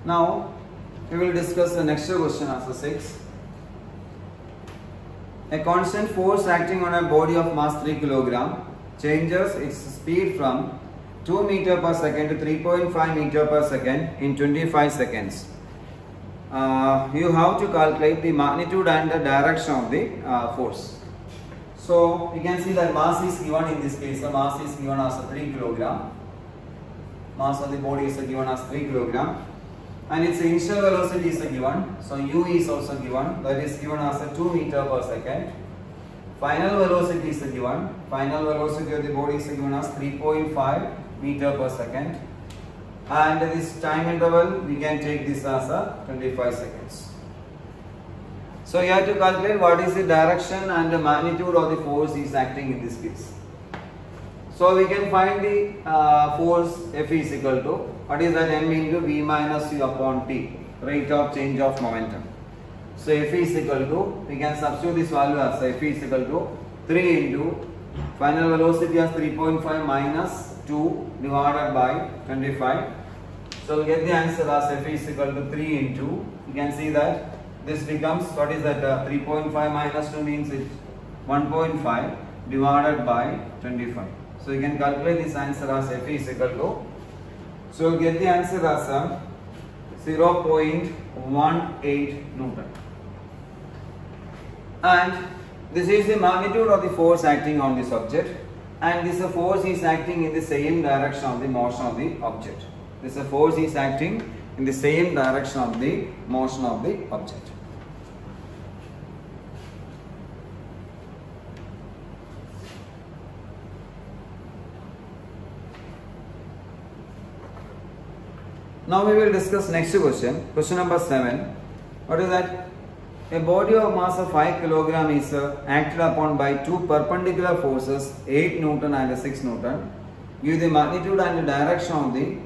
Now we will discuss the next question, answer 6. A constant force acting on a body of mass 3 kg changes its speed from 2 meter per second to 3.5 meter per second in 25 seconds. You have to calculate the magnitude and the direction of the force. So you can see that mass is given in this case. The mass is given as 3 kg. Mass of the body is given as 3 kg. And its initial velocity is given. So u is also given. That is given as 2 meter per second. Final velocity is given. Final velocity of the body is given as 3.5 meter per second. And this time interval, we can take this as 25 seconds. So you have to calculate what is the direction and the magnitude of the force is acting in this case. So we can find the force F is equal to, what is that, m into v minus u upon t, rate of change of momentum. So F is equal to, we can substitute this value as F is equal to 3 into final velocity as 3.5 minus 2 divided by 25. So we get the answer as F is equal to 3 into, you can see that this becomes, what is that, 3.5 minus 2 means it's 1.5 divided by 25. So you can calculate this answer as F is equal to, so you get the answer as 0.18 Newton. And this is the magnitude of the force acting on this object, and this force is acting in the same direction of the motion of the object. This force is acting in the same direction of the motion of the object. Now we will discuss next question. Question number 7. What is that? A body of mass of 5 kg is acted upon by two perpendicular forces, 8 Newton and 6 Newton. Give the magnitude and the direction of the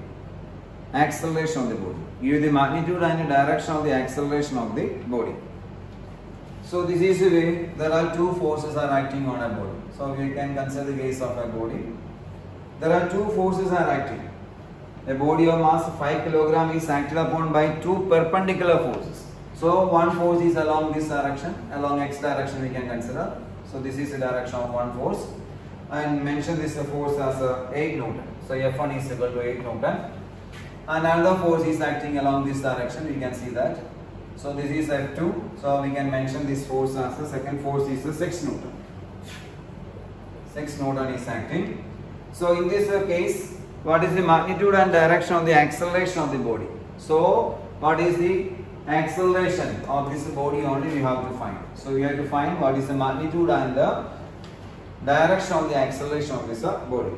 acceleration of the body. Give the magnitude and the direction of the acceleration of the body. So this is the way there are two forces are acting on a body. So we can consider the case of a body. There are two forces are acting. A body of mass of 5 kg is acted upon by two perpendicular forces. So one force is along this direction, along x direction we can consider. So this is the direction of one force, and mention this force as 8 Newton. So F1 is equal to 8 Newton. And another force is acting along this direction, we can see that. So this is F2. So we can mention this force as the second force is 6 Newton. 6 Newton is acting. So in this case, what is the magnitude and direction of the acceleration of the body? So what is the acceleration of this body only we have to find. So we have to find what is the magnitude and the direction of the acceleration of this body.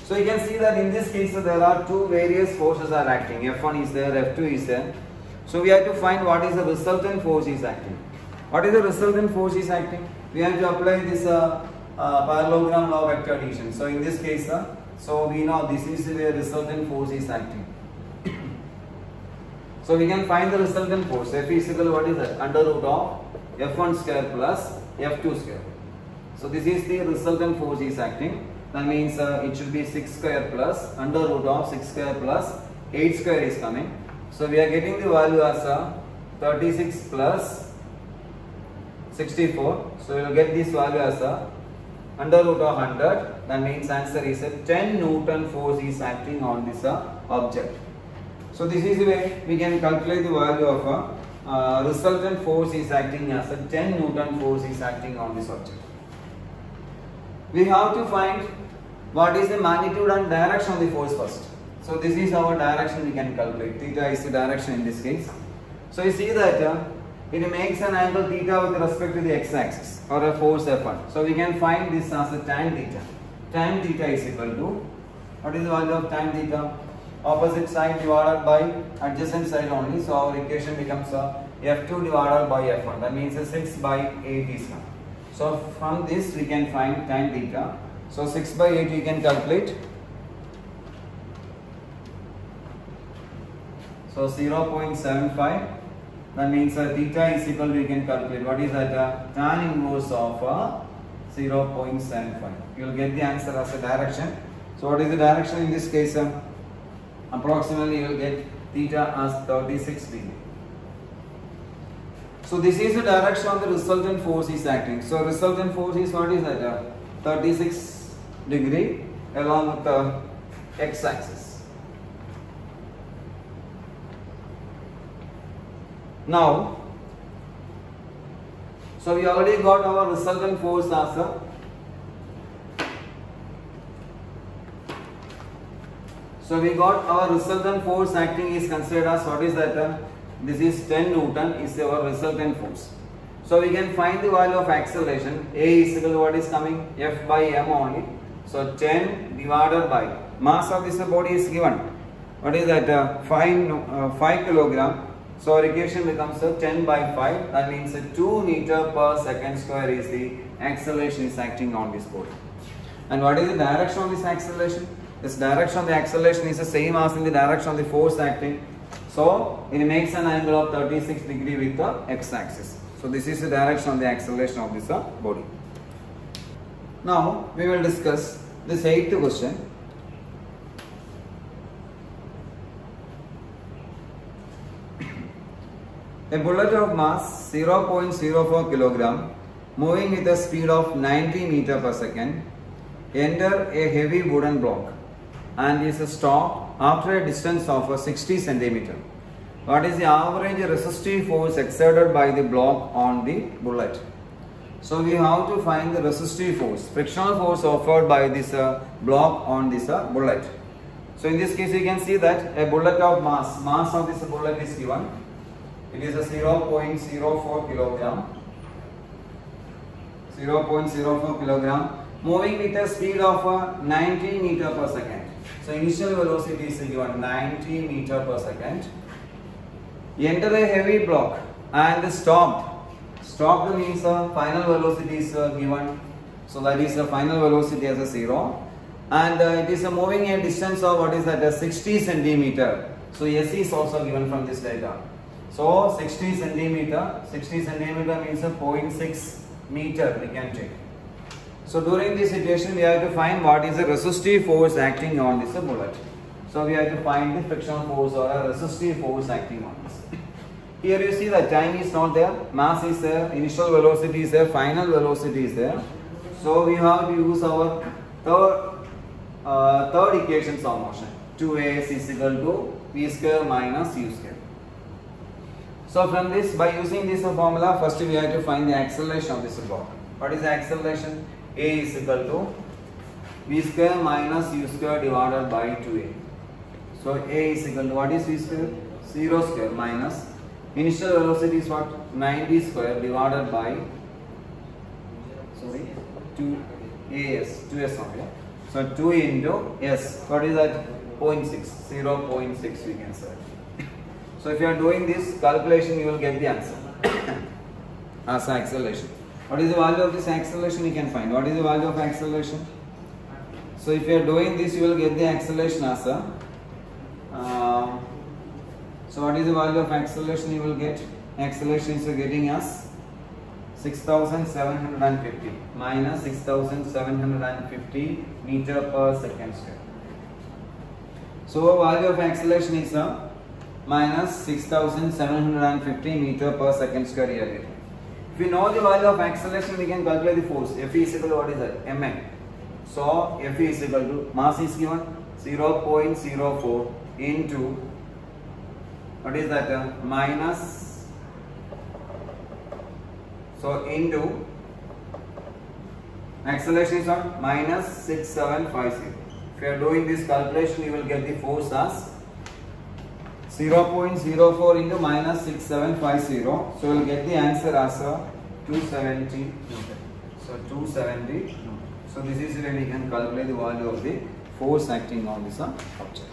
So you can see that in this case there are two various forces are acting. F1 is there, F2 is there. So we have to find what is the resultant force is acting. What is the resultant force is acting? We have to apply this parallelogram law of vector addition. So in this case, so we know this is where resultant force is acting. So we can find the resultant force. F is equal to what is that? Under root of F1 square plus F2 square. So this is the resultant force is acting. That means it should be 6 square plus under root of 6 square plus 8 square is coming. So we are getting the value as 36 plus 64. So we will get this value as under root of 100. That means answer is 10 Newton force is acting on this object. So this is the way we can calculate the value of resultant force is acting as 10 Newton force is acting on this object. We have to find what is the magnitude and direction of the force first. So this is our direction we can calculate. Theta is the direction in this case. So you see that it makes an angle theta with respect to the x-axis or a force F1. So we can find this as a tan theta. Tan theta is equal to, what is the value of tan theta? Opposite side divided by adjacent side only. So our equation becomes F2 divided by F1. That means 6 by 8 is now. So from this we can find tan theta. So 6 by 8 we can calculate. So 0.75. That means theta is equal to, we can calculate what is that, tan inverse of 0.75. You will get the answer as a direction. So what is the direction in this case? approximately you will get theta as 36 degree. So this is the direction of the resultant force is acting. So resultant force is what is that? 36 degree along with the x-axis. Now, so we already got our resultant force as a resultant force acting is considered as what is that? This is 10 Newton is our resultant force. So we can find the value of acceleration. A is equal to what is coming? F by m only. So 10 divided by mass of this body is given. What is that? 5 kilogram. So our equation becomes 10 by 5. That means 2 meter per second square is the acceleration is acting on this body. And what is the direction of this acceleration? This direction of the acceleration is the same as in the direction of the force acting. So it makes an angle of 36 degree with the x-axis. So this is the direction of the acceleration of this body. Now we will discuss this 8th question. A bullet of mass 0.04 kilogram moving with a speed of 90 meter per second enter a heavy wooden block and is stopped after a distance of 60 centimeter. What is the average resistive force exerted by the block on the bullet? So we have to find the resistive force, frictional force offered by this block on this bullet. So in this case you can see that a bullet of mass of this bullet is given. It is a 0.04 kilogram. 0.04 kilogram moving with a speed of 90 meter per second. So initial velocity is given 90 meter per second. Enter a heavy block and stopped. Stopped means final velocity is given. So that is the final velocity as a 0. And it is moving a distance of what is that? 60 centimeter. So S is also given from this data. So 60 centimeter means 0.6 meter we can take. So during this situation we have to find what is the resistive force acting on this bullet. So we have to find the frictional force or a resistive force acting on this. Here you see that time is not there, mass is there, initial velocity is there, final velocity is there. So we have to use our third equations of motion. 2as is equal to v square minus u square. So from this, by using this formula, first we have to find the acceleration of this block. What is the acceleration? A is equal to v square minus u square divided by 2a. So A is equal to what is v square? 0 square minus initial velocity is what? 90 square divided by 2s only. So 2 into s. What is that? 0.6. 0.6 we can say. So if you are doing this calculation, you will get the answer as acceleration. What is the value of this acceleration? You can find. What is the value of acceleration? So if you are doing this, you will get the acceleration as a. So what is the value of acceleration you will get? Acceleration is getting as 6,750 minus 6,750 meter per second square. So value of acceleration is minus 6,750 meter per second square area. If we know the value of acceleration, we can calculate the force. F is equal to what is that? Mn. So F is equal to mass is given 0.04 into what is that? Minus. So into acceleration is what? Minus 6750. If you are doing this calculation, you will get the force as 0.04 into minus 6750. So you will get the answer as 270 Newton. So 270 Newton. So this is when we can calculate the value of the force acting on this object.